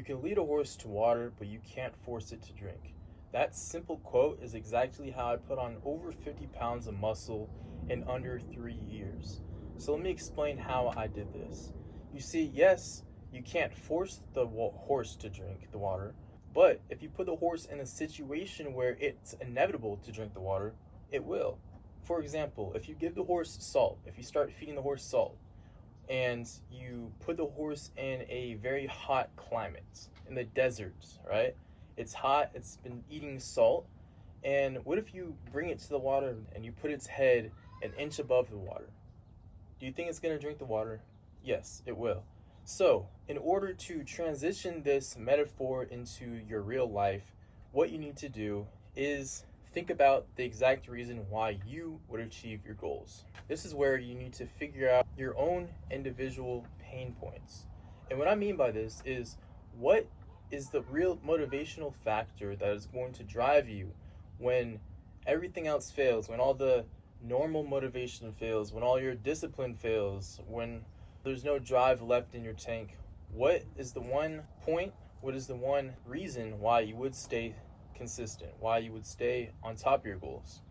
You can lead a horse to water, but you can't force it to drink. That simple quote is exactly how I put on over 50 pounds of muscle in under 3 years. So let me explain how I did this. You see, yes, you can't force the horse to drink the water, but if you put the horse in a situation where it's inevitable to drink the water, it will. For example, if you give the horse salt, if you start feeding the horse salt, and you put the horse in a very hot climate, in the deserts, right? It's hot, it's been eating salt. And what if you bring it to the water and you put its head an inch above the water? Do you think it's going to drink the water? Yes, it will. So, in order to transition this metaphor into your real life, what you need to do is think about the exact reason why you would achieve your goals. This is where you need to figure out your own individual pain points. And what I mean by this is, what is the real motivational factor that is going to drive you when everything else fails, when all the normal motivation fails, when all your discipline fails, when there's no drive left in your tank? What is the one point, what is the one reason why you would stay consistent, why you would stay on top of your goals?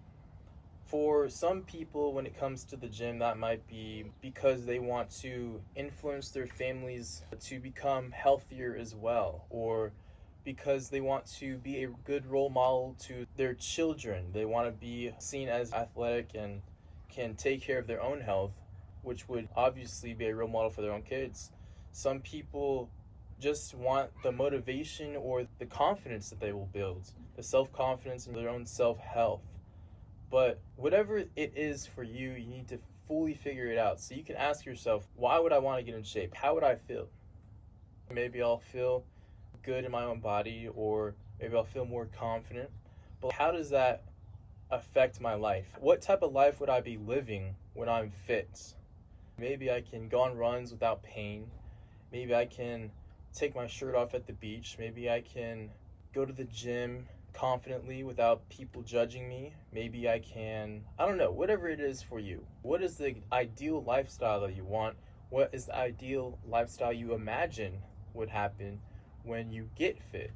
For some people, when it comes to the gym, that might be because they want to influence their families to become healthier as well, or because they want to be a good role model to their children. They want to be seen as athletic and can take care of their own health, which would obviously be a role model for their own kids. Some people just want the motivation or the confidence that they will build, the self-confidence in their own self-health. But whatever it is for you, you need to fully figure it out. So you can ask yourself, why would I want to get in shape? How would I feel? Maybe I'll feel good in my own body, or maybe I'll feel more confident. But how does that affect my life? What type of life would I be living when I'm fit? Maybe I can go on runs without pain. Maybe I can take my shirt off at the beach. Maybe I can go to the gym confidently without people judging me. Maybe I can, I don't know, whatever it is for you. What is the ideal lifestyle that you want? What is the ideal lifestyle you imagine would happen when you get fit?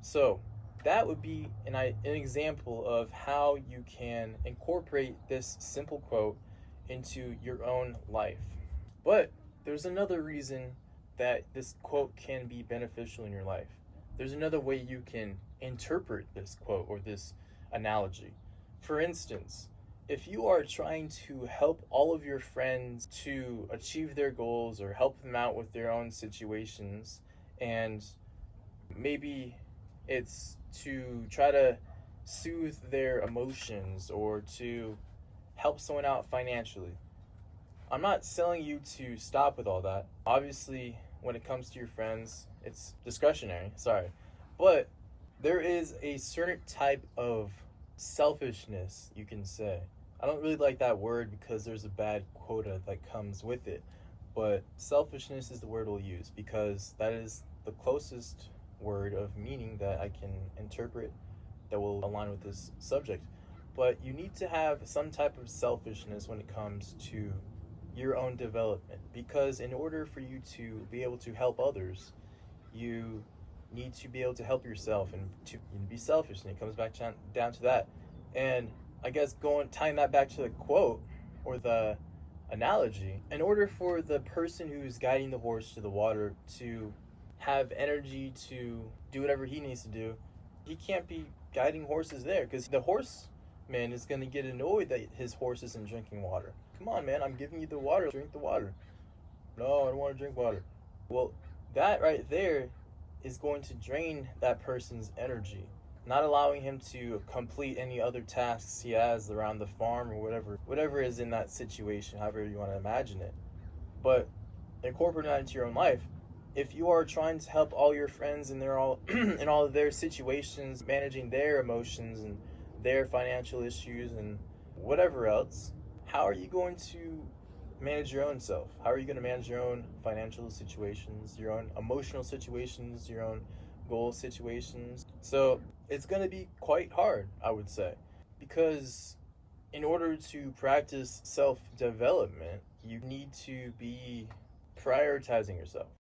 So that would be an example of how you can incorporate this simple quote into your own life. But there's another reason that this quote can be beneficial in your life. There's another way you can interpret this quote or this analogy. For instance, if you are trying to help all of your friends to achieve their goals or help them out with their own situations, and maybe it's to try to soothe their emotions or to help someone out financially, I'm not telling you to stop with all that. Obviously, when it comes to your friends, it's discretionary, sorry. But there is a certain type of selfishness, you can say. I don't really like that word because there's a bad quota that comes with it. But selfishness is the word we'll use because that is the closest word of meaning that I can interpret that will align with this subject. But you need to have some type of selfishness when it comes to your own development, because in order for you to be able to help others, you need to be able to help yourself and to be selfish, and it comes back down to that. And I guess tying that back to the quote or the analogy, in order for the person who's guiding the horse to the water to have energy to do whatever he needs to do, he can't be guiding horses there because the horseman is going to get annoyed that his horse isn't drinking water. Come on, man, I'm giving you the water, drink the water. No, I don't want to drink water. Well, that right there is going to drain that person's energy, not allowing him to complete any other tasks he has around the farm or whatever is in that situation, however you want to imagine it. But incorporating that into your own life, if you are trying to help all your friends and they're all in all of their situations, managing their emotions and their financial issues and whatever else, how are you going to manage your own self? How are you going to manage your own financial situations, your own emotional situations, your own goal situations? So it's going to be quite hard, I would say, because in order to practice self-development, you need to be prioritizing yourself.